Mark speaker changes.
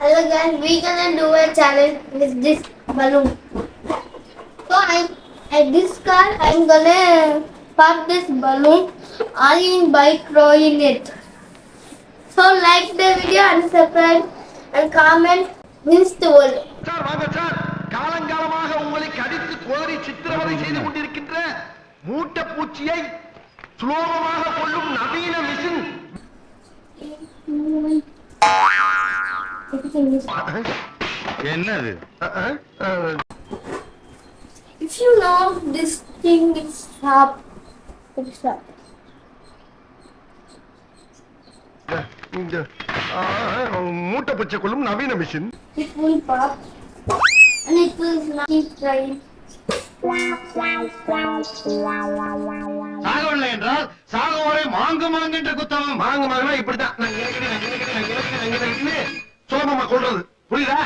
Speaker 1: Hello guys, we gonna do a challenge with this balloon. So at this car, I'm gonna pop this balloon only by throwing it. So like the video and subscribe and comment wins the world.
Speaker 2: Sir வாங்க sir. காலங்காலமாக உங்களை கடித்து கோரி சித்திரவதை செய்து கொண்டிருக்கின்ற மூட்டை பூச்சியை சுலோகமாக கொள்ளும் நவீன மிஷின்.
Speaker 3: என்னது?
Speaker 1: If you know this thing is sharp, it's sharp.
Speaker 2: இந்த மூட்டை பூச்சியை கொள்ளும் நவீன machine.
Speaker 1: It will pop and it will keep trying.
Speaker 3: சாகவில்லை என்றால் சாகவரை மாங்கு மாங்கு என்று குத்தவும்.
Speaker 2: மாங்கு மாங்கனா இப்படிதான் சுலபமா கொள்றது புரியுதா?